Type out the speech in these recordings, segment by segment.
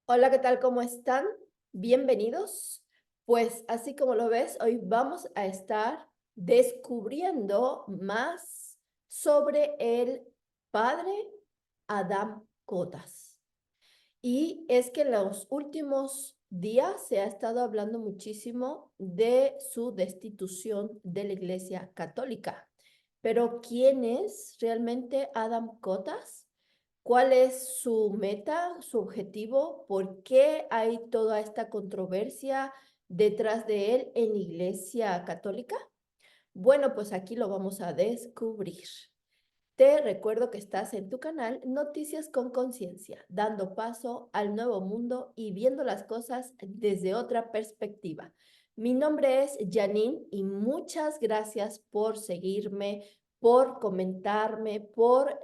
Hola, ¿qué tal? ¿Cómo están? Bienvenidos. Pues así como lo ves, hoy vamos a estar descubriendo más sobre el padre Adam Cotas. Y es que en los últimos días se ha estado hablando muchísimo de su destitución de la Iglesia Católica. Pero ¿quién es realmente Adam Cotas? ¿Cuál es su meta, su objetivo? ¿Por qué hay toda esta controversia detrás de él en la Iglesia Católica? Bueno, pues aquí lo vamos a descubrir. Te recuerdo que estás en tu canal Noticias con Conciencia, dando paso al nuevo mundo y viendo las cosas desde otra perspectiva. Mi nombre es Janine y muchas gracias por seguirme, por comentarme, por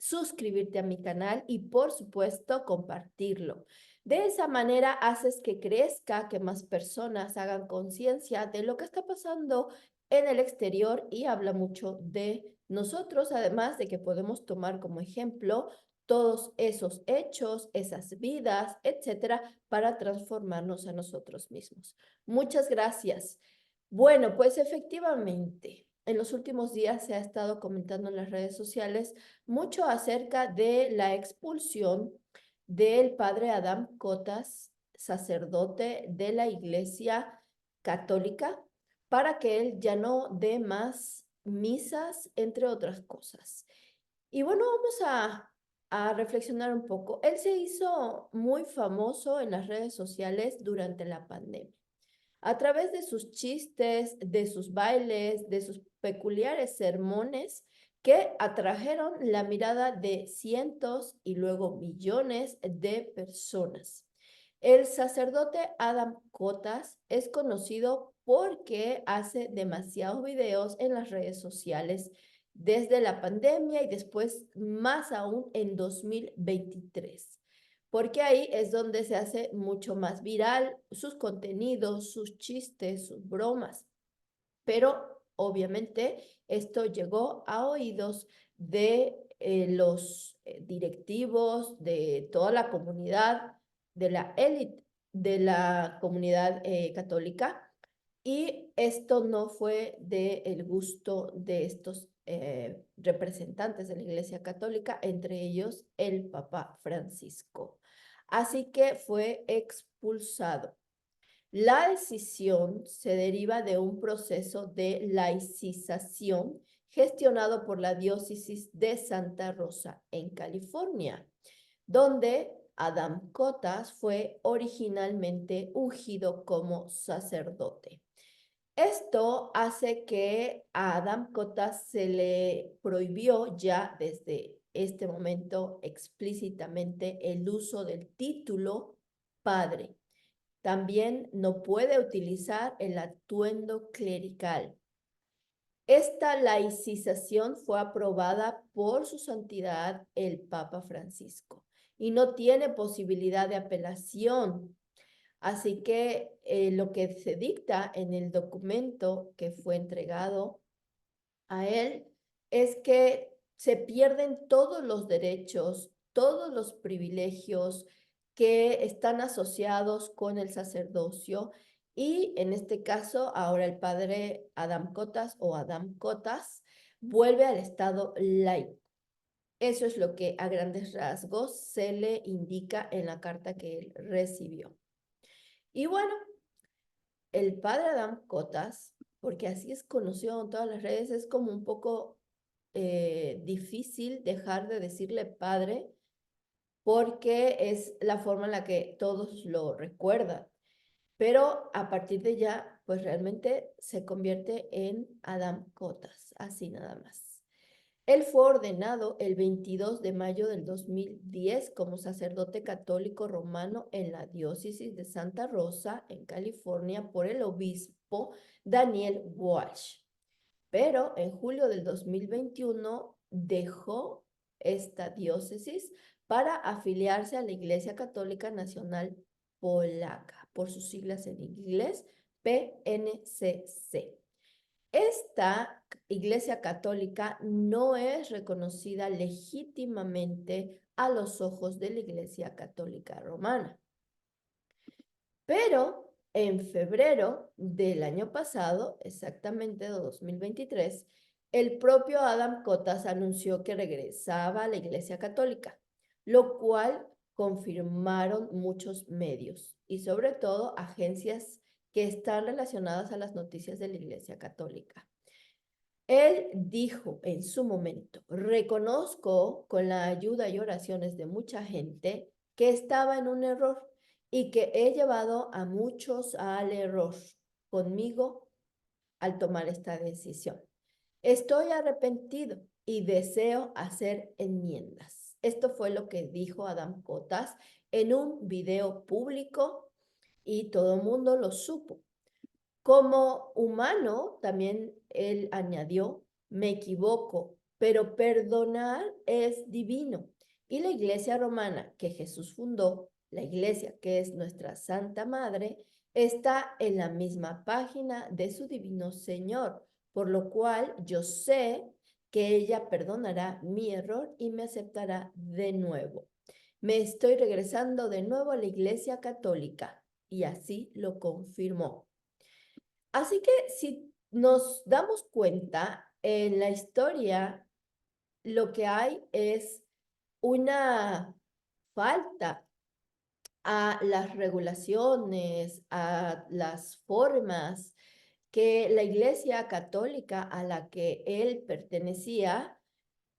suscribirte a mi canal y por supuesto compartirlo. De esa manera haces que crezca, que más personas hagan conciencia de lo que está pasando en el exterior y habla mucho de nosotros, además de que podemos tomar como ejemplo todos esos hechos, esas vidas, etcétera, para transformarnos a nosotros mismos. Muchas gracias. Bueno, pues efectivamente, en los últimos días se ha estado comentando en las redes sociales mucho acerca de la expulsión del padre Adam Cotas, sacerdote de la Iglesia Católica, para que él ya no dé más misas, entre otras cosas. Y bueno, vamos a reflexionar un poco. Él se hizo muy famoso en las redes sociales durante la pandemia, a través de sus chistes, de sus bailes, de sus peculiares sermones que atrajeron la mirada de cientos y luego millones de personas. El sacerdote Adam Cotas es conocido porque hace demasiados videos en las redes sociales desde la pandemia y después más aún en 2023, porque ahí es donde se hace mucho más viral sus contenidos, sus chistes, sus bromas. Pero obviamente esto llegó a oídos de los directivos, de toda la comunidad, de la élite de la comunidad católica, y esto no fue del gusto de estos representantes de la Iglesia Católica, entre ellos el Papa Francisco. Así que fue expulsado. La decisión se deriva de un proceso de laicización gestionado por la diócesis de Santa Rosa en California, donde Adam Cotas fue originalmente ungido como sacerdote. Esto hace que a Adam Cotas se le prohibió ya desde este momento explícitamente el uso del título padre. También no puede utilizar el atuendo clerical. Esta laicización fue aprobada por su santidad el Papa Francisco y no tiene posibilidad de apelación. Así que lo que se dicta en el documento que fue entregado a él es que se pierden todos los derechos, todos los privilegios que están asociados con el sacerdocio, y en este caso ahora el padre Adam Cotas o Adam Cotas vuelve al estado laico. Eso es lo que a grandes rasgos se le indica en la carta que él recibió. Y bueno, el padre Adam Cotas, porque así es conocido en todas las redes, es como un poco difícil dejar de decirle padre porque es la forma en la que todos lo recuerdan. Pero a partir de ya, pues realmente se convierte en Adam Cotas, así nada más. Él fue ordenado el 22 de mayo del 2010 como sacerdote católico romano en la diócesis de Santa Rosa, en California, por el obispo Daniel Walsh. Pero en julio del 2021 dejó esta diócesis para afiliarse a la Iglesia Católica Nacional Polaca, por sus siglas en inglés, PNCC. Esta Iglesia Católica no es reconocida legítimamente a los ojos de la Iglesia Católica Romana. Pero en febrero del año pasado, exactamente de 2023, el propio Adam Cotas anunció que regresaba a la Iglesia Católica, lo cual confirmaron muchos medios y sobre todo agencias que están relacionadas a las noticias de la Iglesia Católica. Él dijo en su momento: reconozco con la ayuda y oraciones de mucha gente que estaba en un error y que he llevado a muchos al error conmigo al tomar esta decisión. Estoy arrepentido y deseo hacer enmiendas. Esto fue lo que dijo Adam Cotas en un video público y todo el mundo lo supo. Como humano, también él añadió: me equivoco, pero perdonar es divino. Y la iglesia romana que Jesús fundó, la iglesia que es nuestra Santa Madre, está en la misma página de su divino Señor, por lo cual yo sé que ella perdonará mi error y me aceptará de nuevo. Me estoy regresando de nuevo a la iglesia católica, y así lo confirmó. Así que si nos damos cuenta, en la historia lo que hay es una falta a las regulaciones, a las formas que la Iglesia Católica a la que él pertenecía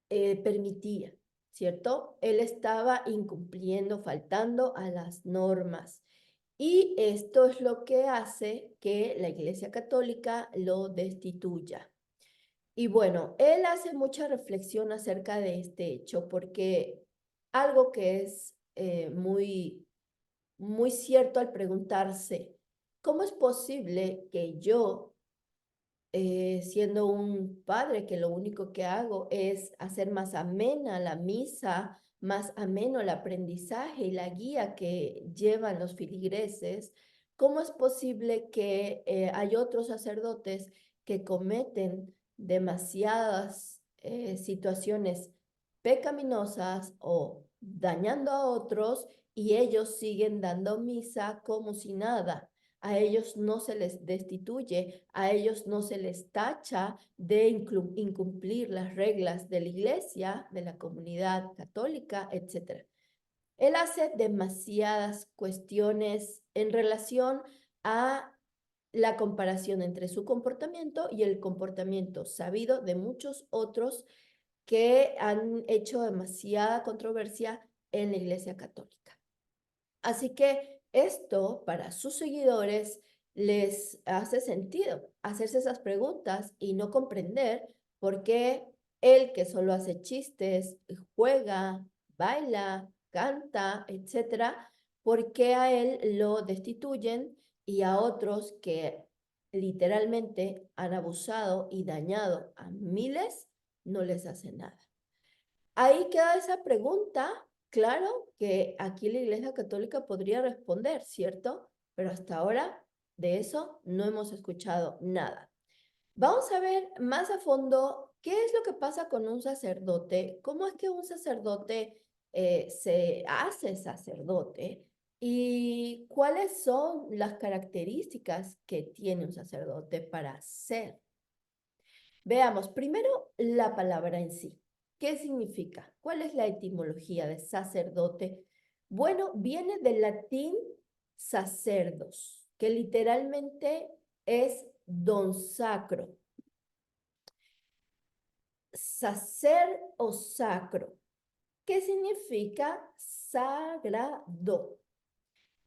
permitía, ¿cierto? Él estaba incumpliendo, faltando a las normas. Y esto es lo que hace que la Iglesia Católica lo destituya. Y bueno, él hace mucha reflexión acerca de este hecho porque algo que es muy cierto al preguntarse: ¿cómo es posible que yo, siendo un padre, que lo único que hago es hacer más amena la misa, más ameno el aprendizaje y la guía que llevan los filigreses? ¿Cómo es posible que hay otros sacerdotes que cometen demasiadas situaciones pecaminosas o dañando a otros y ellos siguen dando misa como si nada? A ellos no se les destituye, a ellos no se les tacha de incumplir las reglas de la iglesia, de la comunidad católica, etc. Él hace demasiadas cuestiones en relación a la comparación entre su comportamiento y el comportamiento sabido de muchos otros que han hecho demasiada controversia en la iglesia católica. Así que esto para sus seguidores les hace sentido hacerse esas preguntas y no comprender por qué él, que solo hace chistes, juega, baila, canta, etcétera, por qué a él lo destituyen y a otros que literalmente han abusado y dañado a miles no les hace nada. Ahí queda esa pregunta. Claro que aquí la Iglesia Católica podría responder, ¿cierto? Pero hasta ahora de eso no hemos escuchado nada. Vamos a ver más a fondo qué es lo que pasa con un sacerdote, cómo es que un sacerdote se hace sacerdote y cuáles son las características que tiene un sacerdote para ser. Veamos primero la palabra en sí. ¿Qué significa? ¿Cuál es la etimología de sacerdote? Bueno, viene del latín sacerdos, que literalmente es don sacro. Sacer o sacro, ¿qué significa sagrado?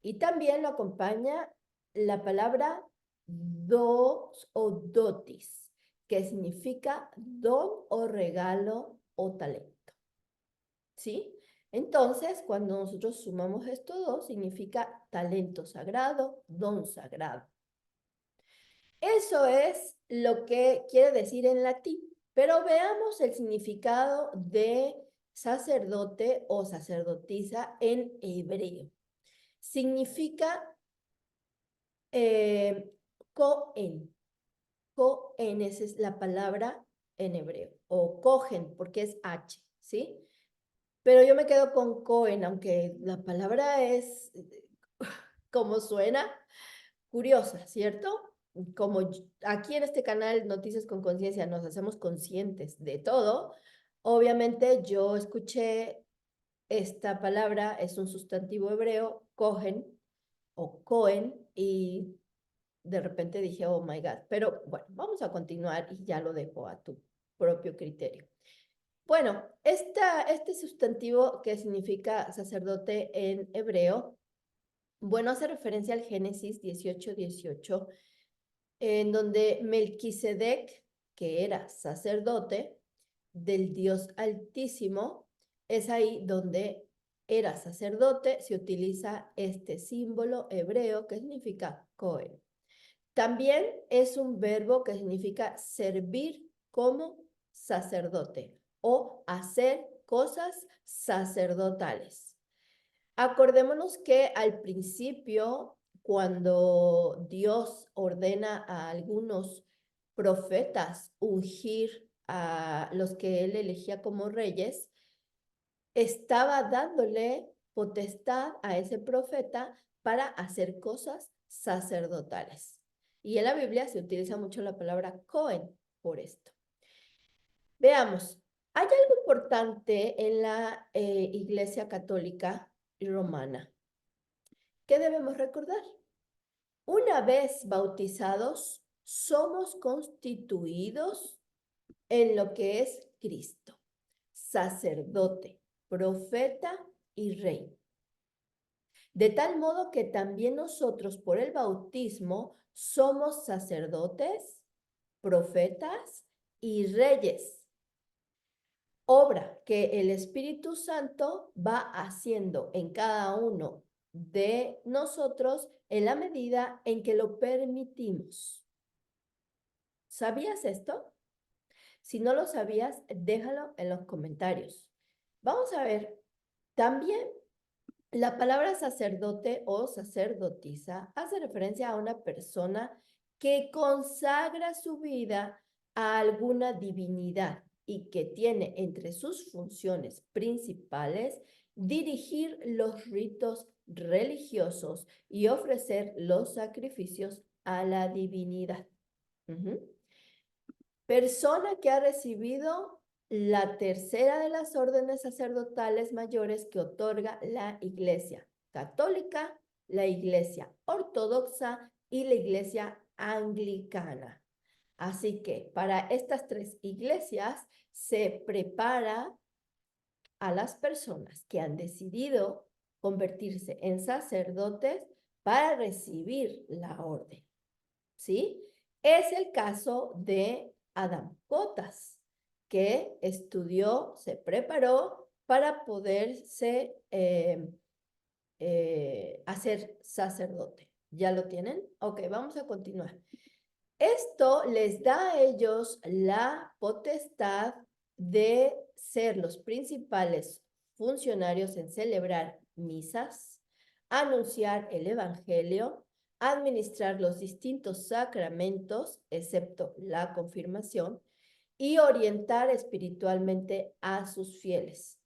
Y también lo acompaña la palabra dos o dotis, que significa don o regalo o talento. ¿Sí? Entonces, cuando nosotros sumamos estos dos, significa talento sagrado, don sagrado. Eso es lo que quiere decir en latín, pero veamos el significado de sacerdote o sacerdotisa en hebreo. Significa Cohen. Cohen, esa es la palabra en hebreo. O cogen, porque es H, ¿sí? pero yo me quedo con Cohen, aunque la palabra es, como suena, curiosa, ¿cierto? Como aquí en este canal Noticias con Conciencia nos hacemos conscientes de todo, obviamente yo escuché esta palabra, es un sustantivo hebreo, Cohen o Cohen, y de repente dije, oh my God, pero bueno, vamos a continuar y ya lo dejo a tu propio criterio. Bueno, este sustantivo que significa sacerdote en hebreo, bueno, hace referencia al Génesis 18:18, en donde Melquisedec, que era sacerdote del Dios Altísimo, es ahí donde era sacerdote, se utiliza este símbolo hebreo que significa Cohen. También es un verbo que significa servir como sacerdote o hacer cosas sacerdotales. Acordémonos que al principio, cuando Dios ordena a algunos profetas ungir a los que él elegía como reyes, estaba dándole potestad a ese profeta para hacer cosas sacerdotales. Y en la Biblia se utiliza mucho la palabra Cohen por esto. Veamos, hay algo importante en la Iglesia Católica y Romana que debemos recordar. Una vez bautizados, somos constituidos en lo que es Cristo, sacerdote, profeta y rey. De tal modo que también nosotros por el bautismo somos sacerdotes, profetas y reyes. Obra que el Espíritu Santo va haciendo en cada uno de nosotros en la medida en que lo permitimos. ¿Sabías esto? Si no lo sabías, déjalo en los comentarios. Vamos a ver, también la palabra sacerdote o sacerdotisa hace referencia a una persona que consagra su vida a alguna divinidad y que tiene entre sus funciones principales dirigir los ritos religiosos y ofrecer los sacrificios a la divinidad. Persona que ha recibido la tercera de las órdenes sacerdotales mayores que otorga la Iglesia Católica, la Iglesia Ortodoxa y la Iglesia Anglicana. Así que para estas tres iglesias se prepara a las personas que han decidido convertirse en sacerdotes para recibir la orden. ¿Sí? Es el caso de Adam Cotas, que estudió, se preparó para poderse hacer sacerdote. ¿Ya lo tienen? Ok, vamos a continuar. Esto les da a ellos la potestad de ser los principales funcionarios en celebrar misas, anunciar el evangelio, administrar los distintos sacramentos, excepto la confirmación, y orientar espiritualmente a sus fieles.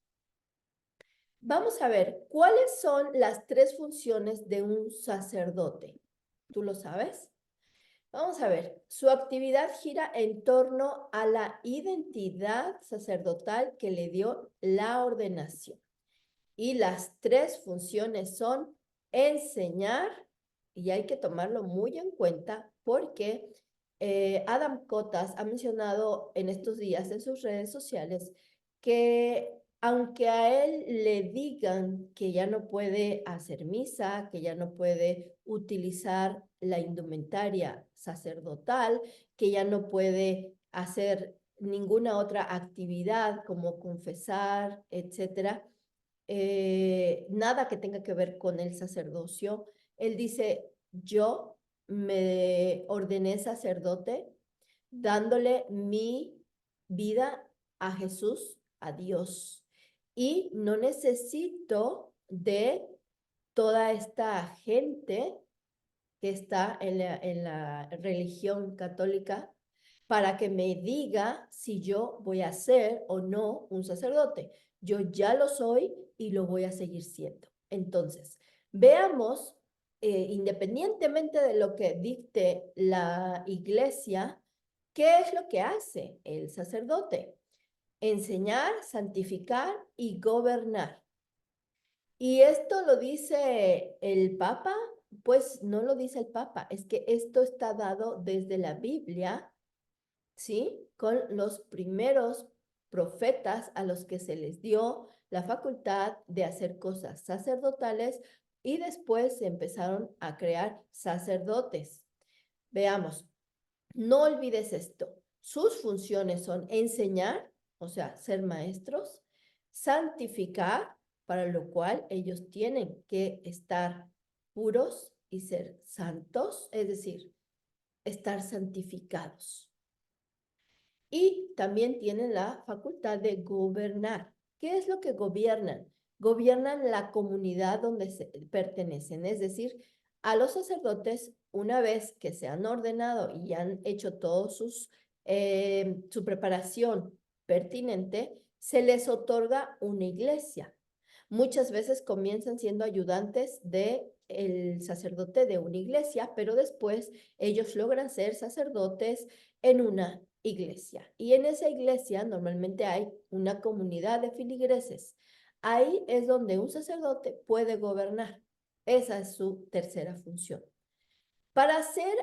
Vamos a ver, ¿cuáles son las tres funciones de un sacerdote? ¿Tú lo sabes? Vamos a ver, su actividad gira en torno a la identidad sacerdotal que le dio la ordenación. Y las tres funciones son enseñar, y hay que tomarlo muy en cuenta porque Adam Cotas ha mencionado en estos días en sus redes sociales que aunque a él le digan que ya no puede hacer misa, que ya no puede utilizar la indumentaria sacerdotal, que ya no puede hacer ninguna otra actividad como confesar, etcétera, nada que tenga que ver con el sacerdocio. Él dice, yo me ordené sacerdote dándole mi vida a Jesús, a Dios, y no necesito de toda esta gente que está en la religión católica para que me diga si yo voy a ser o no un sacerdote. yo ya lo soy y lo voy a seguir siendo. Entonces, veamos, independientemente de lo que dicte la iglesia, ¿qué es lo que hace el sacerdote? Enseñar, santificar y gobernar. ¿Y esto lo dice el Papa? Pues no lo dice el Papa, es que esto está dado desde la Biblia, ¿sí? Con los primeros profetas a los que se les dio la facultad de hacer cosas sacerdotales y después se empezaron a crear sacerdotes. Veamos, no olvides esto. Sus funciones son enseñar, o sea, ser maestros, santificar, para lo cual ellos tienen que estar puros y ser santos, es decir, estar santificados. Y también tienen la facultad de gobernar. ¿Qué es lo que gobiernan? Gobiernan la comunidad donde pertenecen, es decir, a los sacerdotes, una vez que se han ordenado y han hecho todo su preparación pertinente, se les otorga una iglesia. Muchas veces comienzan siendo ayudantes del sacerdote de una iglesia, pero después ellos logran ser sacerdotes en una iglesia. Y en esa iglesia normalmente hay una comunidad de feligreses. Ahí es donde un sacerdote puede gobernar. Esa es su tercera función. Para ser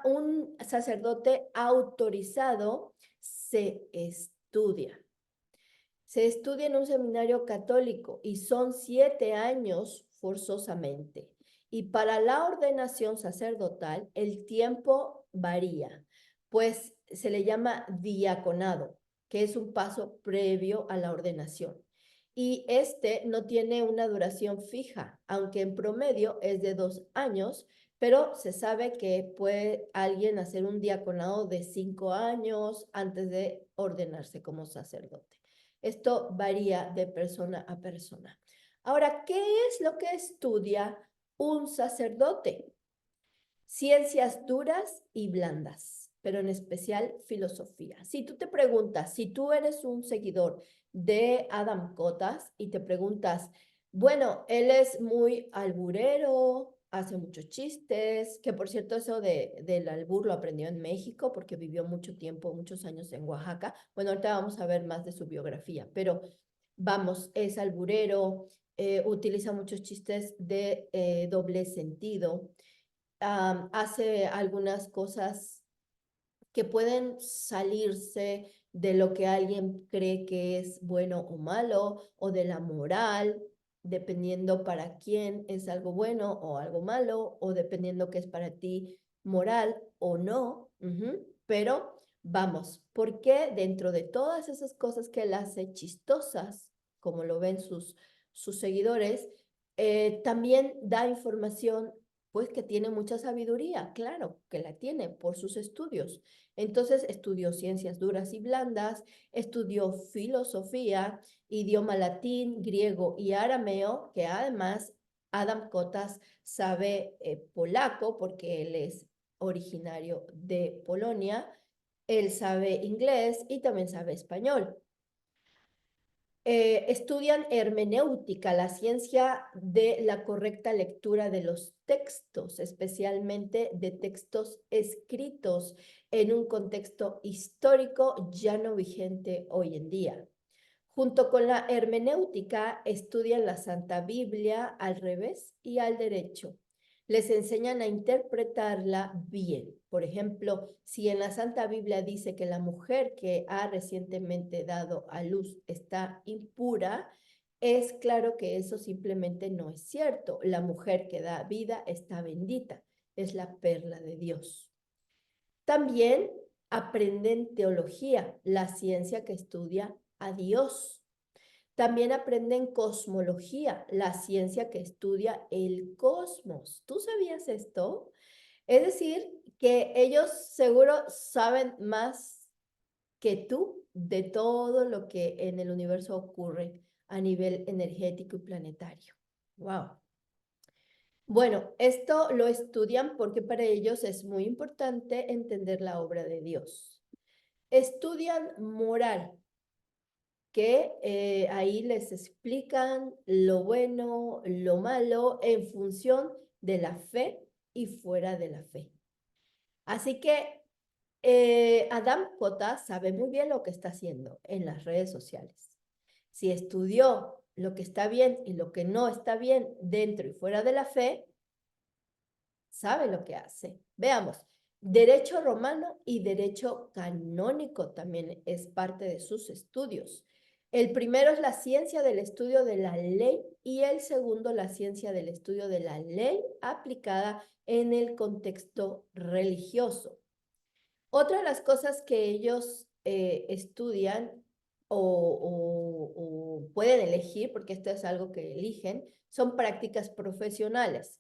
un sacerdote autorizado, se estudia. Se estudia en un seminario católico y son 7 años forzosamente. Y para la ordenación sacerdotal, el tiempo varía, pues se le llama diaconado, que es un paso previo a la ordenación. Y este no tiene una duración fija, aunque en promedio es de 2 años, pero se sabe que puede alguien hacer un diaconado de 5 años antes de ordenarse como sacerdote. Esto varía de persona a persona. Ahora, ¿qué es lo que estudia un sacerdote? Ciencias duras y blandas, pero en especial filosofía. Si tú te preguntas, si tú eres un seguidor de Adam Cotas y te preguntas, bueno, él es muy alburero, hace muchos chistes, que por cierto eso del albur lo aprendió en México porque vivió mucho tiempo, muchos años en Oaxaca. Bueno, ahorita vamos a ver más de su biografía, pero vamos, es alburero, utiliza muchos chistes de doble sentido, hace algunas cosas que pueden salirse de lo que alguien cree que es bueno o malo, o de la moral, dependiendo para quién es algo bueno o algo malo, o dependiendo que es para ti moral o no. Pero vamos, ¿por qué dentro de todas esas cosas que él hace chistosas, como lo ven sus seguidores, también da información pues que tiene mucha sabiduría? Claro que la tiene por sus estudios. Entonces estudió ciencias duras y blandas, estudió filosofía, idioma latín, griego y arameo, que además Adam Kotas sabe polaco porque él es originario de Polonia, él sabe inglés y también sabe español. Estudian hermenéutica, la ciencia de la correcta lectura de los textos, especialmente de textos escritos en un contexto histórico ya no vigente hoy en día. Junto con la hermenéutica, estudian la Santa Biblia al revés y al derecho. Les enseñan a interpretarla bien. Por ejemplo, si en la Santa Biblia dice que la mujer que ha recientemente dado a luz está impura, es claro que eso simplemente no es cierto. La mujer que da vida está bendita, es la perla de Dios. También aprenden teología, la ciencia que estudia a Dios. También aprenden cosmología, la ciencia que estudia el cosmos. ¿Tú sabías esto? Es decir, que ellos seguro saben más que tú de todo lo que en el universo ocurre a nivel energético y planetario. Wow. Bueno, esto lo estudian porque para ellos es muy importante entender la obra de Dios. Estudian moral, que ahí les explican lo bueno, lo malo, en función de la fe y fuera de la fe. Así que Adam Cota sabe muy bien lo que está haciendo en las redes sociales. Si estudió lo que está bien y lo que no está bien dentro y fuera de la fe, sabe lo que hace. Veamos, derecho romano y derecho canónico también es parte de sus estudios. El primero es la ciencia del estudio de la ley y el segundo la ciencia del estudio de la ley aplicada en el contexto religioso. Otra de las cosas que ellos estudian o pueden elegir, porque esto es algo que eligen, son prácticas profesionales.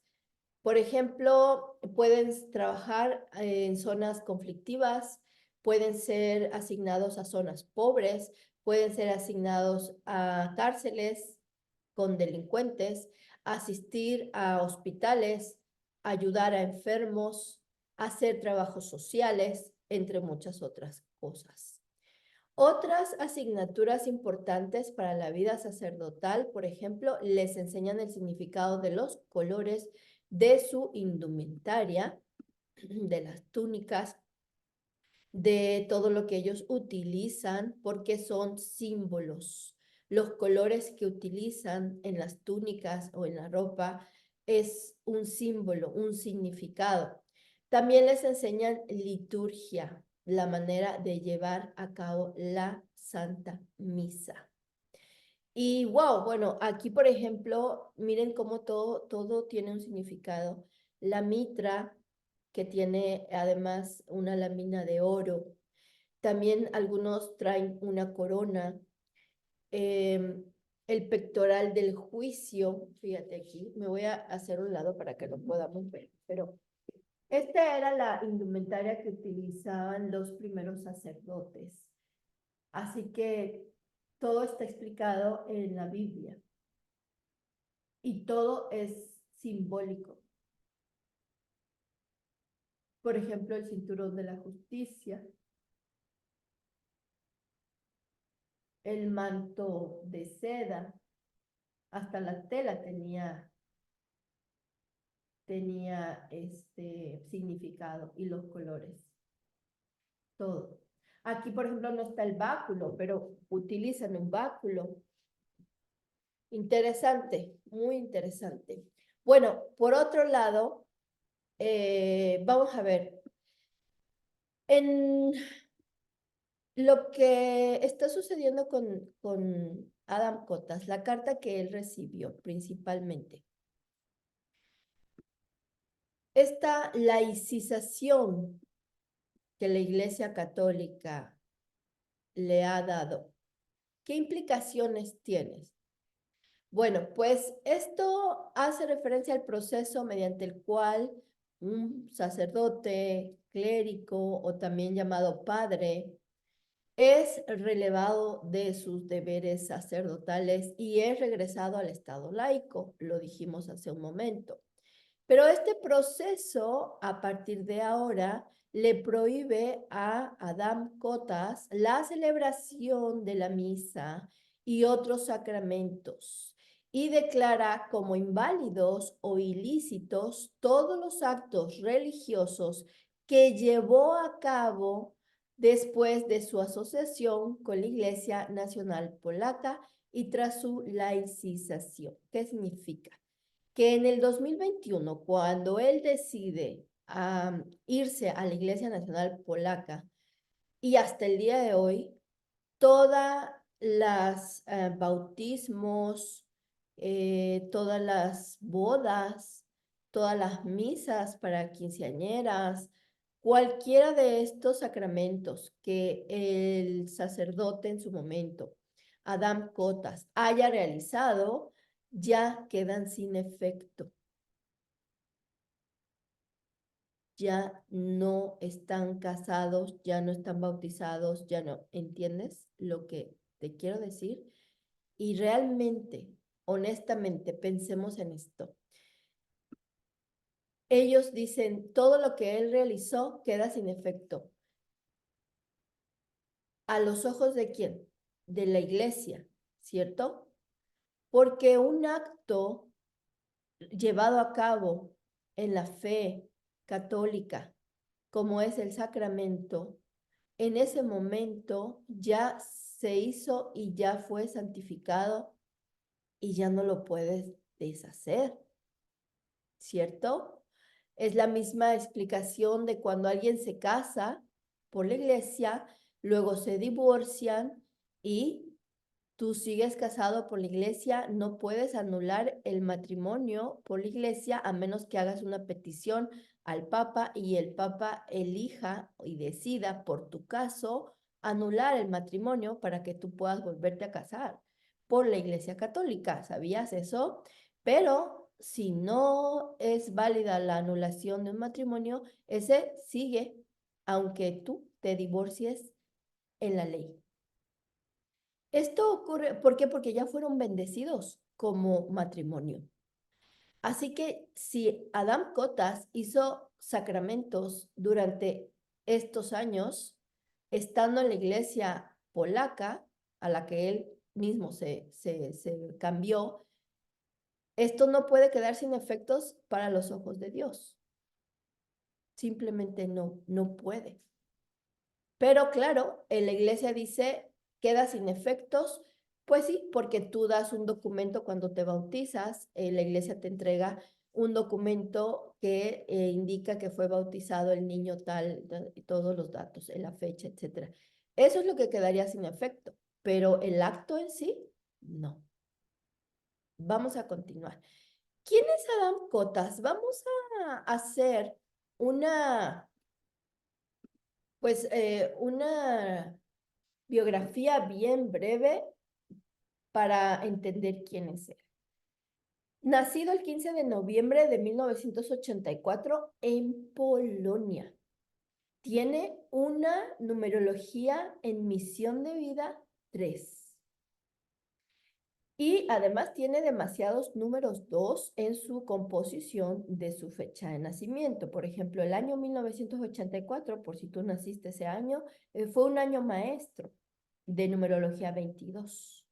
Por ejemplo, pueden trabajar en zonas conflictivas, pueden ser asignados a zonas pobres, pueden ser asignados a cárceles con delincuentes, asistir a hospitales, ayudar a enfermos, hacer trabajos sociales, entre muchas otras cosas. Otras asignaturas importantes para la vida sacerdotal, por ejemplo, les enseñan el significado de los colores de su indumentaria, de las túnicas, de todo lo que ellos utilizan, porque son símbolos. Los colores que utilizan en las túnicas o en la ropa es un símbolo, un significado. También les enseñan liturgia, la manera de llevar a cabo la Santa Misa. Y wow, bueno, aquí por ejemplo, miren cómo todo tiene un significado. La mitra, que tiene además una lámina de oro. También algunos traen una corona. El pectoral del juicio, fíjate aquí, me voy a hacer un lado para que lo podamos ver, pero esta era la indumentaria que utilizaban los primeros sacerdotes. Así que todo está explicado en la Biblia y todo es simbólico. Por ejemplo, el cinturón de la justicia, el manto de seda, hasta la tela tenía este significado y los colores, todo. Aquí, por ejemplo, no está el báculo, pero utilizan un báculo. Interesante, muy interesante. Bueno, por otro lado, vamos a ver, en lo que está sucediendo con Adam Cotas, la carta que él recibió principalmente. Esta laicización que la Iglesia Católica le ha dado, ¿qué implicaciones tiene? Bueno, pues esto hace referencia al proceso mediante el cual un sacerdote, clérigo o también llamado padre es relevado de sus deberes sacerdotales y es regresado al estado laico, lo dijimos hace un momento. Pero este proceso, a partir de ahora, le prohíbe a Adam Cotas la celebración de la misa y otros sacramentos y declara como inválidos o ilícitos todos los actos religiosos que llevó a cabo después de su asociación con la Iglesia Nacional Polaca y tras su laicización. ¿Qué significa? Que en el 2021, cuando él decide irse a la Iglesia Nacional Polaca y hasta el día de hoy, todas las bautismos, todas las bodas, todas las misas para quinceañeras, cualquiera de estos sacramentos que el sacerdote en su momento, Adam Cotas, haya realizado, ya quedan sin efecto. Ya no están casados, ya no están bautizados, ya no. ¿Entiendes lo que te quiero decir? Y realmente, honestamente, pensemos en esto. Ellos dicen, todo lo que él realizó queda sin efecto. ¿A los ojos de quién? de la iglesia, ¿cierto? Porque un acto llevado a cabo en la fe católica, como es el sacramento, en ese momento ya se hizo y ya fue santificado y ya no lo puedes deshacer, ¿cierto? Es la misma explicación de cuando alguien se casa por la iglesia, luego se divorcian y tú sigues casado por la iglesia, no puedes anular el matrimonio por la iglesia a menos que hagas una petición al Papa y el Papa elija y decida por tu caso anular el matrimonio para que tú puedas volverte a casar por la iglesia católica. ¿Sabías eso? Pero si no es válida la anulación de un matrimonio, ese sigue aunque tú te divorcies en la ley. Esto ocurre, ¿por qué? Porque ya fueron bendecidos como matrimonio. Así que si Adam Cotas hizo sacramentos durante estos años, estando en la iglesia polaca, a la que él mismo se cambió, esto no puede quedar sin efectos para los ojos de Dios. Simplemente no puede. Pero claro, en la iglesia dice, queda sin efectos. Pues sí, porque tú das un documento cuando te bautizas, la iglesia te entrega un documento que indica que fue bautizado el niño tal, todos los datos, la fecha, etc. Eso es lo que quedaría sin efecto, pero el acto en sí, no. Vamos a continuar. ¿Quién es Adam Cotas? Vamos a hacer una, pues, una biografía bien breve para entender quién es él. Nacido el 15 de noviembre de 1984 en Polonia. Tiene una numerología en misión de vida 3. Y además tiene demasiados números 2 en su composición de su fecha de nacimiento. Por ejemplo, el año 1984, por si tú naciste ese año, fue un año maestro de numerología 22.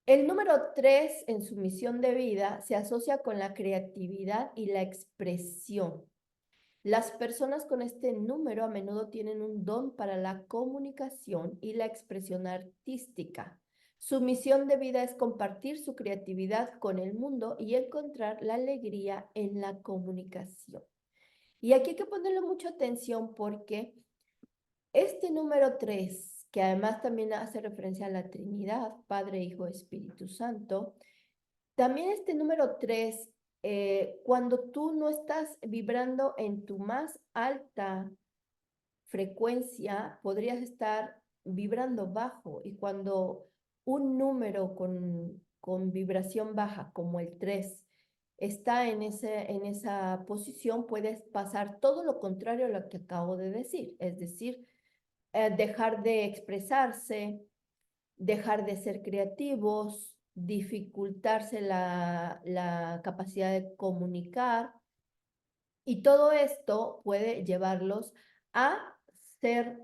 El número 3 en su misión de vida se asocia con la creatividad y la expresión. Las personas con este número a menudo tienen un don para la comunicación y la expresión artística. Su misión de vida es compartir su creatividad con el mundo y encontrar la alegría en la comunicación. Y aquí hay que ponerle mucha atención porque este número 3, que además también hace referencia a la Trinidad, Padre, Hijo, Espíritu Santo, también este número 3, cuando tú no estás vibrando en tu más alta frecuencia, podrías estar vibrando bajo. Y cuando un número con vibración baja, como el 3, está en esa posición, puedes pasar todo lo contrario a lo que acabo de decir. Es decir, dejar de expresarse, dejar de ser creativos, dificultarse la capacidad de comunicar, y todo esto puede llevarlos a ser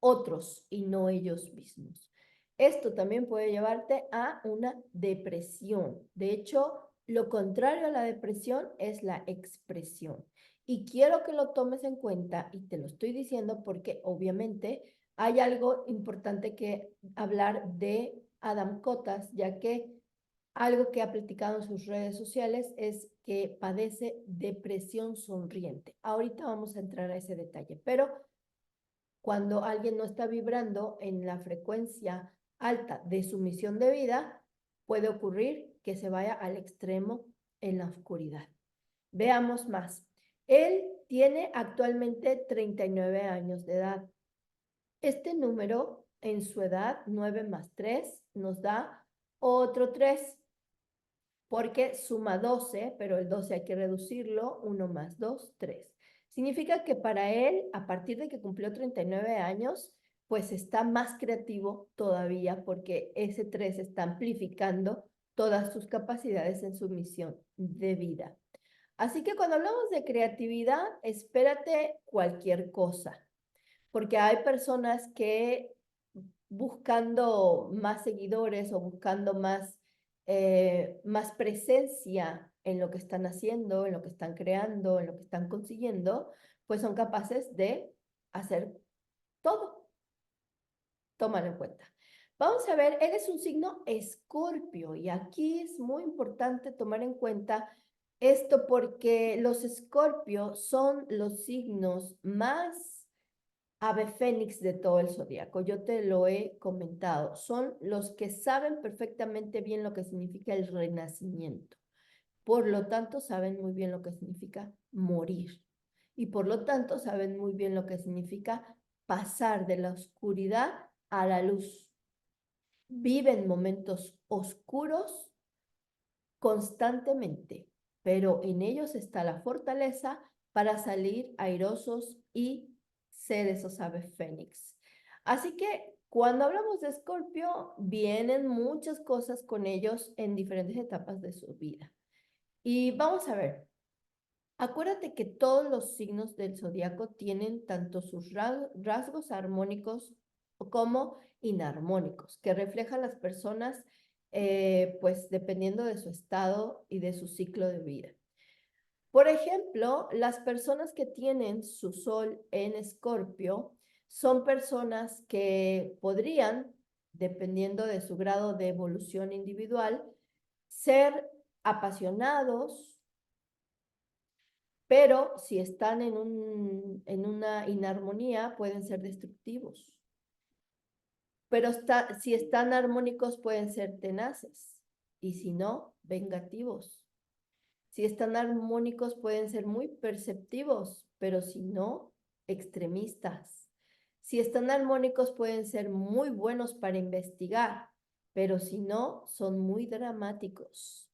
otros y no ellos mismos. Esto también puede llevarte a una depresión. De hecho, lo contrario a la depresión es la expresión. Y quiero que lo tomes en cuenta y te lo estoy diciendo porque obviamente hay algo importante que hablar de Adam Cotas, ya que algo que ha platicado en sus redes sociales es que padece depresión sonriente. Ahorita vamos a entrar a ese detalle, pero cuando alguien no está vibrando en la frecuencia alta de su misión de vida, puede ocurrir que se vaya al extremo en la oscuridad. Veamos más. Él tiene actualmente 39 años de edad. Este número en su edad, 9 más 3, nos da otro 3, porque suma 12, pero el 12 hay que reducirlo, 1 más 2, 3. Significa que para él, a partir de que cumplió 39 años, pues está más creativo todavía porque ese 3 está amplificando todas sus capacidades en su misión de vida. Así que cuando hablamos de creatividad, espérate cualquier cosa, porque hay personas que buscando más seguidores o buscando más presencia en lo que están haciendo, en lo que están creando, en lo que están consiguiendo, pues son capaces de hacer todo. Tómalo en cuenta. Vamos a ver, eres un signo Escorpio y aquí es muy importante tomar en cuenta esto porque los Escorpio son los signos más ave fénix de todo el zodiaco. Yo te lo he comentado. Son los que saben perfectamente bien lo que significa el renacimiento. Por lo tanto, saben muy bien lo que significa morir. Y por lo tanto, saben muy bien lo que significa pasar de la oscuridad a la luz. Viven momentos oscuros constantemente, pero en ellos está la fortaleza para salir airosos y ser esos aves fénix. Así que cuando hablamos de Escorpio, vienen muchas cosas con ellos en diferentes etapas de su vida. Y vamos a ver, acuérdate que todos los signos del zodiaco tienen tanto sus rasgos armónicos como inarmónicos, que reflejan las personas, pues dependiendo de su estado y de su ciclo de vida. Por ejemplo, las personas que tienen su sol en Escorpio son personas que podrían, dependiendo de su grado de evolución individual, ser apasionados, pero si están en una inarmonía pueden ser destructivos. Pero si están armónicos pueden ser tenaces y si no, vengativos. Si están armónicos pueden ser muy perceptivos, pero si no, extremistas. Si están armónicos pueden ser muy buenos para investigar, pero si no, son muy dramáticos.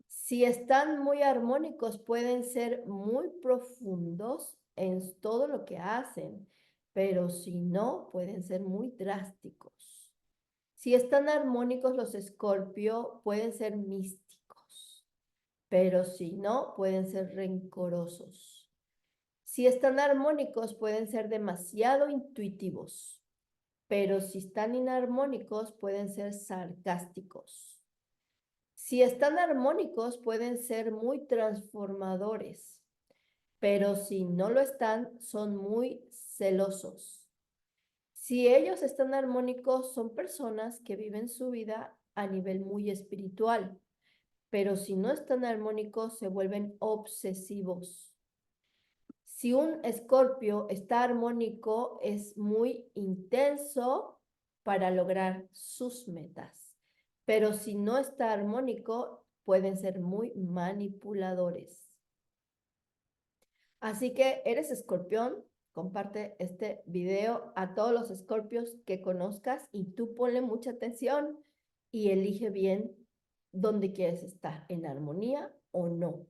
Si están muy armónicos, pueden ser muy profundos en todo lo que hacen, pero si no, pueden ser muy drásticos. Si están armónicos, los Escorpio pueden ser místicos, pero si no, pueden ser rencorosos. Si están armónicos, pueden ser demasiado intuitivos, pero si están inarmónicos, pueden ser sarcásticos. Si están armónicos, pueden ser muy transformadores, pero si no lo están, son muy celosos. Si ellos están armónicos, son personas que viven su vida a nivel muy espiritual, pero si no están armónicos, se vuelven obsesivos. Si un Escorpio está armónico, es muy intenso para lograr sus metas. Pero si no está armónico, pueden ser muy manipuladores. Así que eres escorpión, comparte este video a todos los escorpios que conozcas y tú ponle mucha atención y elige bien dónde quieres estar, en armonía o no.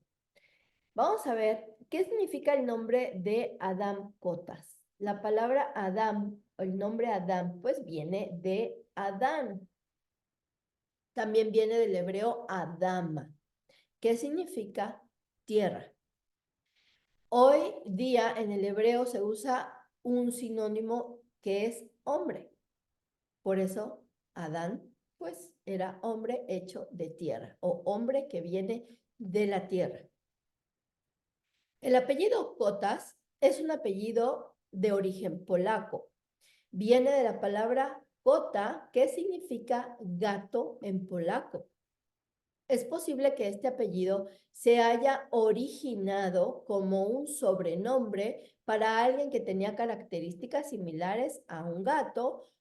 Vamos a ver qué significa el nombre de Adam Cotas. La palabra Adam, el nombre Adam, pues viene de Adán. También viene del hebreo Adama, que significa tierra. Hoy día en el hebreo se usa un sinónimo que es hombre. Por eso Adán, pues, era hombre hecho de tierra o hombre que viene de la tierra. El apellido Kotas es un apellido de origen polaco. Viene de la palabra kota, que significa gato en polaco. Es posible que este apellido se haya originado como un sobrenombre para alguien que tenía características similares a un gato,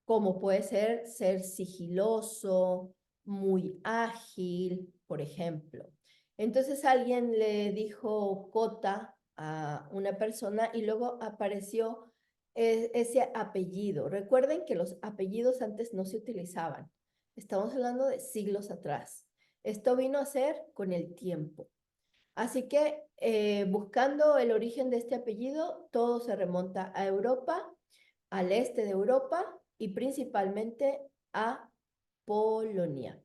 como puede ser sigiloso, muy ágil, por ejemplo. Entonces alguien le dijo Cota a una persona y luego apareció ese apellido. Recuerden que los apellidos antes no se utilizaban. Estamos hablando de siglos atrás. Esto vino a ser con el tiempo. Así que buscando el origen de este apellido, todo se remonta a Europa, al este de Europa y principalmente a Polonia.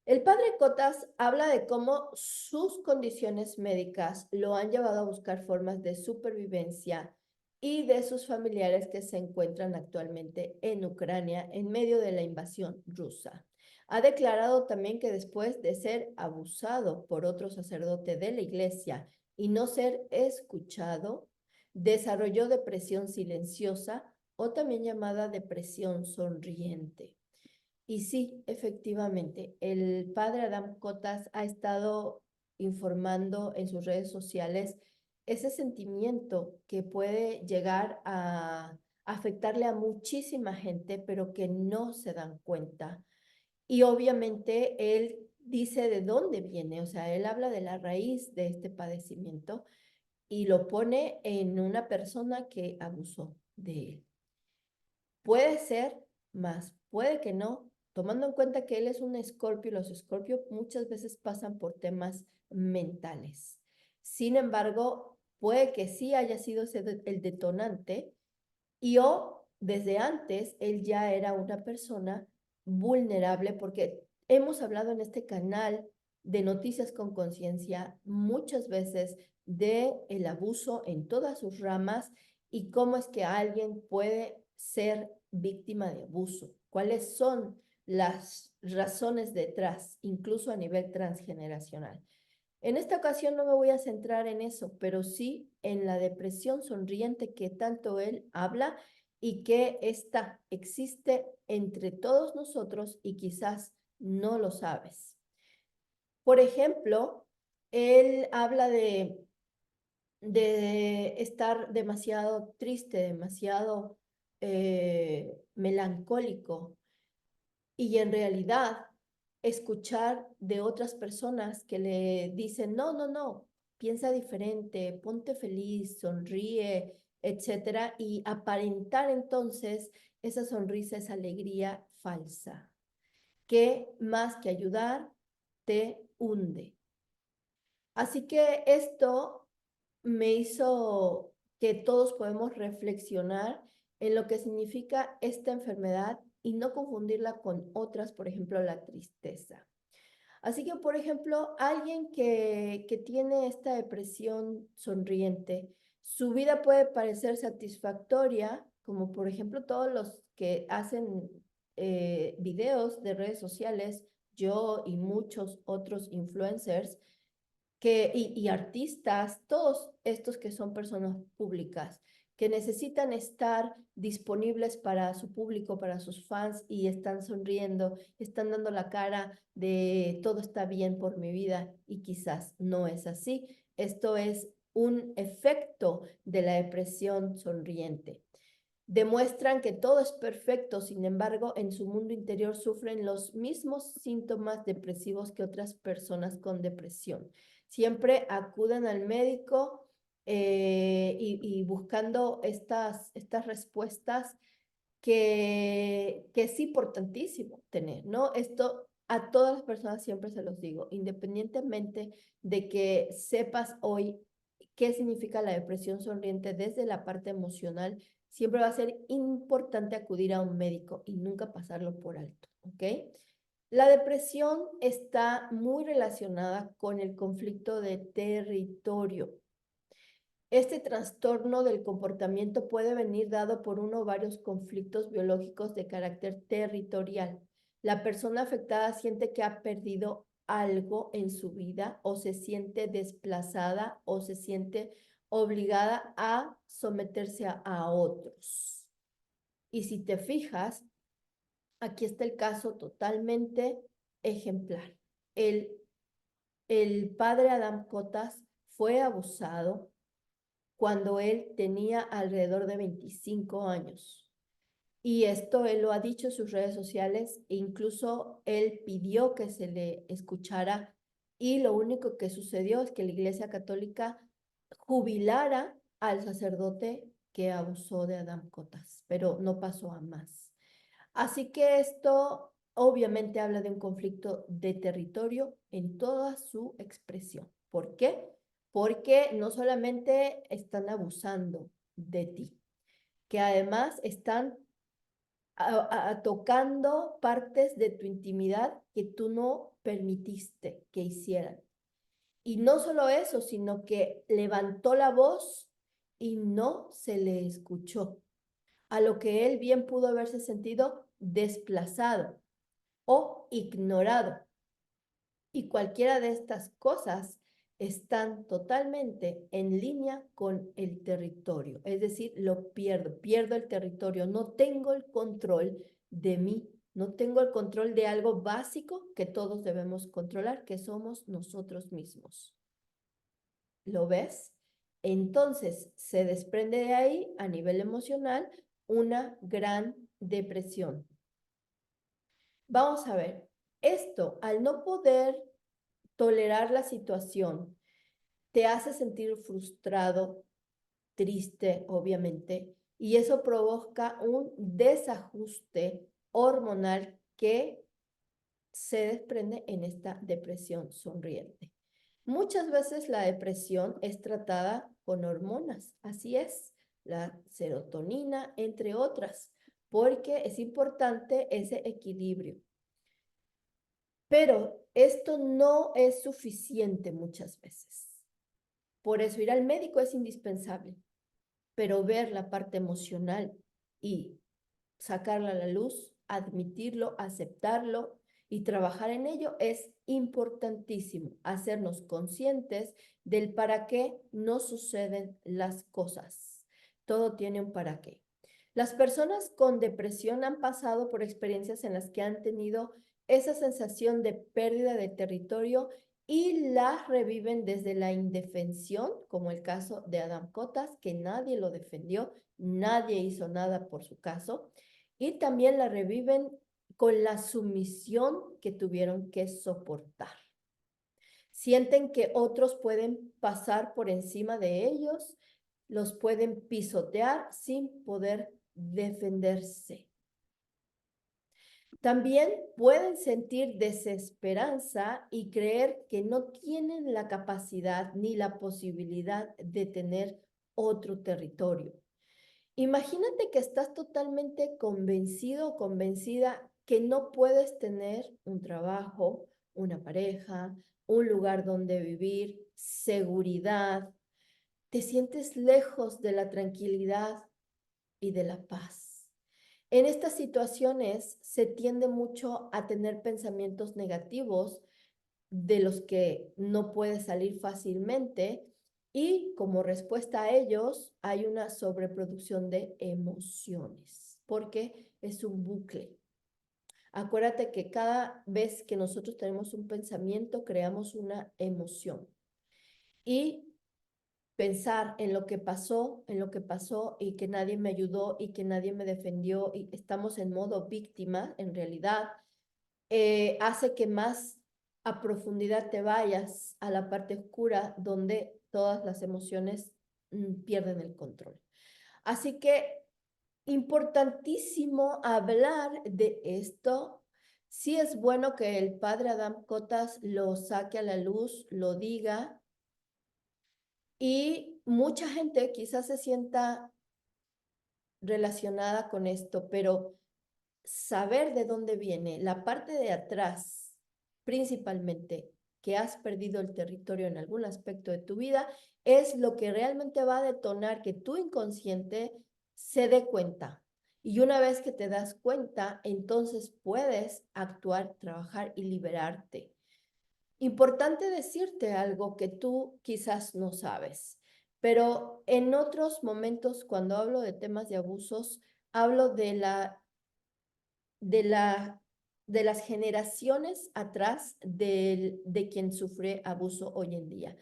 El padre Cotas habla de cómo sus condiciones médicas lo han llevado a buscar formas de supervivencia y de sus familiares que se encuentran actualmente en Ucrania en medio de la invasión rusa. Ha declarado también que después de ser abusado por otro sacerdote de la iglesia y no ser escuchado, desarrolló depresión silenciosa o también llamada depresión sonriente. Y sí, efectivamente, el padre Adam Cotas ha estado informando en sus redes sociales ese sentimiento que puede llegar a afectarle a muchísima gente, pero que no se dan cuenta. Y obviamente él dice de dónde viene, o sea, él habla de la raíz de este padecimiento y lo pone en una persona que abusó de él. Puede ser, más puede que no, tomando en cuenta que él es un escorpio y los escorpios muchas veces pasan por temas mentales. Sin embargo, puede que sí haya sido el detonante y o desde antes él ya era una persona vulnerable porque hemos hablado en este canal de Noticias con Conciencia muchas veces de el abuso en todas sus ramas y cómo es que alguien puede ser víctima de abuso, cuáles son las razones detrás, incluso a nivel transgeneracional. En esta ocasión no me voy a centrar en eso, pero sí en la depresión sonriente que tanto él habla y que existe entre todos nosotros y quizás no lo sabes. Por ejemplo, él habla de estar demasiado triste, demasiado melancólico y en realidad escuchar de otras personas que le dicen, no, no, no, piensa diferente, ponte feliz, sonríe, etcétera, y aparentar entonces esa sonrisa, esa alegría falsa, que más que ayudar, te hunde. Así que esto me hizo que todos podemos reflexionar en lo que significa esta enfermedad y no confundirla con otras, por ejemplo, la tristeza. Así que, por ejemplo, alguien que tiene esta depresión sonriente, su vida puede parecer satisfactoria, como por ejemplo todos los que hacen videos de redes sociales, yo y muchos otros influencers, y artistas, todos estos que son personas públicas, que necesitan estar disponibles para su público, para sus fans y están sonriendo, están dando la cara de todo está bien por mi vida y quizás no es así. Esto es un efecto de la depresión sonriente. Demuestran que todo es perfecto, sin embargo, en su mundo interior sufren los mismos síntomas depresivos que otras personas con depresión. Siempre acudan al médico y buscando estas respuestas que es importantísimo tener, ¿no? Esto a todas las personas siempre se los digo, independientemente de que sepas hoy qué significa la depresión sonriente desde la parte emocional, siempre va a ser importante acudir a un médico y nunca pasarlo por alto, ¿ok? La depresión está muy relacionada con el conflicto de territorio. Este trastorno del comportamiento puede venir dado por uno o varios conflictos biológicos de carácter territorial. La persona afectada siente que ha perdido algo en su vida o se siente desplazada o se siente obligada a someterse a otros. Y si te fijas, aquí está el caso totalmente ejemplar. El, el padre Adam Cotas fue abusado cuando él tenía alrededor de 25 años. Y esto él lo ha dicho en sus redes sociales e incluso él pidió que se le escuchara y lo único que sucedió es que la Iglesia Católica jubilara al sacerdote que abusó de Adam Cotas, pero no pasó a más. Así que esto obviamente habla de un conflicto de territorio en toda su expresión. ¿Por qué? Porque no solamente están abusando de ti, que además están tocando partes de tu intimidad que tú no permitiste que hicieran. Y no solo eso, sino que levantó la voz y no se le escuchó, a lo que él bien pudo haberse sentido desplazado o ignorado. Y cualquiera de estas cosas están totalmente en línea con el territorio. Es decir, lo pierdo el territorio, no tengo el control de mí, no tengo el control de algo básico que todos debemos controlar, que somos nosotros mismos. ¿Lo ves? Entonces se desprende de ahí a nivel emocional una gran depresión. Vamos a ver, esto al no poder tolerar la situación te hace sentir frustrado, triste, obviamente, y eso provoca un desajuste hormonal que se desprende en esta depresión sonriente. Muchas veces la depresión es tratada con hormonas, así es, la serotonina, entre otras, porque es importante ese equilibrio. Pero esto no es suficiente muchas veces. Por eso ir al médico es indispensable, pero ver la parte emocional y sacarla a la luz, admitirlo, aceptarlo y trabajar en ello es importantísimo. Hacernos conscientes del para qué no suceden las cosas. Todo tiene un para qué. Las personas con depresión han pasado por experiencias en las que han tenido esa sensación de pérdida de territorio y las reviven desde la indefensión, como el caso de Adam Cotas, que nadie lo defendió, nadie hizo nada por su caso, y también la reviven con la sumisión que tuvieron que soportar. Sienten que otros pueden pasar por encima de ellos, los pueden pisotear sin poder defenderse. También pueden sentir desesperanza y creer que no tienen la capacidad ni la posibilidad de tener otro territorio. Imagínate que estás totalmente convencido o convencida que no puedes tener un trabajo, una pareja, un lugar donde vivir, seguridad. Te sientes lejos de la tranquilidad y de la paz. En estas situaciones se tiende mucho a tener pensamientos negativos de los que no puedes salir fácilmente y como respuesta a ellos hay una sobreproducción de emociones porque es un bucle. Acuérdate que cada vez que nosotros tenemos un pensamiento creamos una emoción y pensar en lo que pasó y que nadie me ayudó y que nadie me defendió y estamos en modo víctima, en realidad, hace que más a profundidad te vayas a la parte oscura donde todas las emociones pierden el control. Así que importantísimo hablar de esto. Sí es bueno que el padre Adam Cotas lo saque a la luz, lo diga, y mucha gente quizás se sienta relacionada con esto, pero saber de dónde viene, la parte de atrás, principalmente, que has perdido el territorio en algún aspecto de tu vida, es lo que realmente va a detonar que tu inconsciente se dé cuenta. Y una vez que te das cuenta, entonces puedes actuar, trabajar y liberarte. Importante decirte algo que tú quizás no sabes, pero en otros momentos cuando hablo de temas de abusos, hablo de la, de las generaciones atrás de quien sufre abuso hoy en día.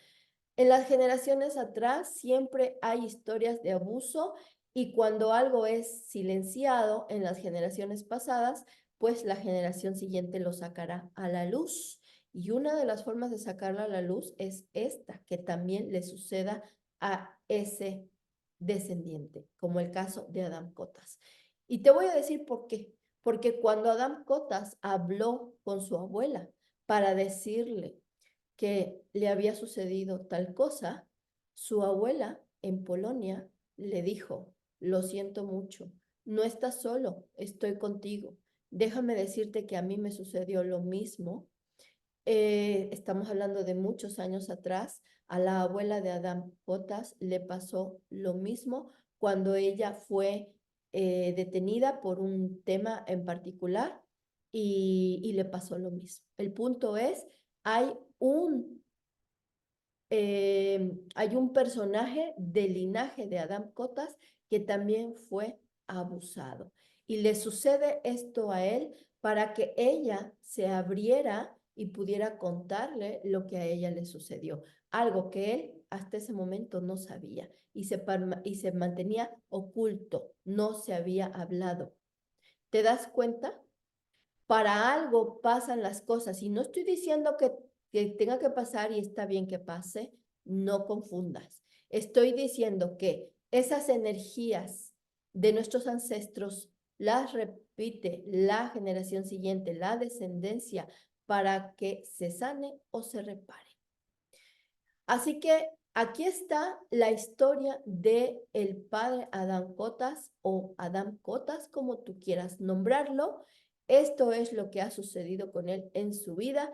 En las generaciones atrás siempre hay historias de abuso y cuando algo es silenciado en las generaciones pasadas, pues la generación siguiente lo sacará a la luz. Y una de las formas de sacarla a la luz es esta, que también le suceda a ese descendiente, como el caso de Adam Cotas. Y te voy a decir por qué. Porque cuando Adam Cotas habló con su abuela para decirle que le había sucedido tal cosa, su abuela en Polonia le dijo, lo siento mucho, no estás solo, estoy contigo. Déjame decirte que a mí me sucedió lo mismo Estamos hablando de muchos años atrás, a la abuela de Adam Potas le pasó lo mismo cuando ella fue detenida por un tema en particular y le pasó lo mismo. El punto es, hay hay un personaje del linaje de Adam Cotas que también fue abusado. Y le sucede esto a él para que ella se abriera y pudiera contarle lo que a ella le sucedió. Algo que él hasta ese momento no sabía y se mantenía oculto, no se había hablado. ¿Te das cuenta? Para algo pasan las cosas y no estoy diciendo que tenga que pasar y está bien que pase, no confundas. Estoy diciendo que esas energías de nuestros ancestros las repite la generación siguiente, la descendencia, para que se sane o se repare. Así que aquí está la historia de el padre Adán Cotas o Adán Cotas, como tú quieras nombrarlo. Esto es lo que ha sucedido con él en su vida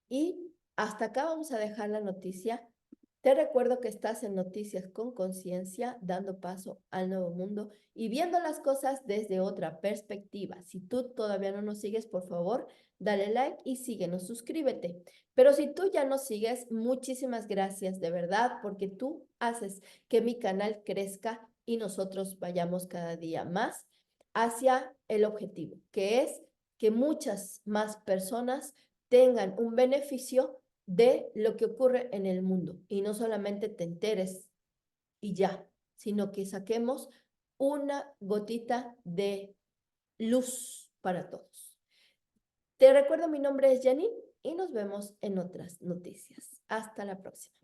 y hasta acá vamos a dejar la noticia. Te recuerdo que estás en Noticias con Conciencia, dando paso al nuevo mundo y viendo las cosas desde otra perspectiva. Si tú todavía no nos sigues, por favor, dale like y síguenos, suscríbete. Pero si tú ya nos sigues, muchísimas gracias de verdad, porque tú haces que mi canal crezca y nosotros vayamos cada día más hacia el objetivo, que es que muchas más personas tengan un beneficio de lo que ocurre en el mundo y no solamente te enteres y ya, sino que saquemos una gotita de luz para todos. Te recuerdo, mi nombre es Janine y nos vemos en otras noticias. Hasta la próxima.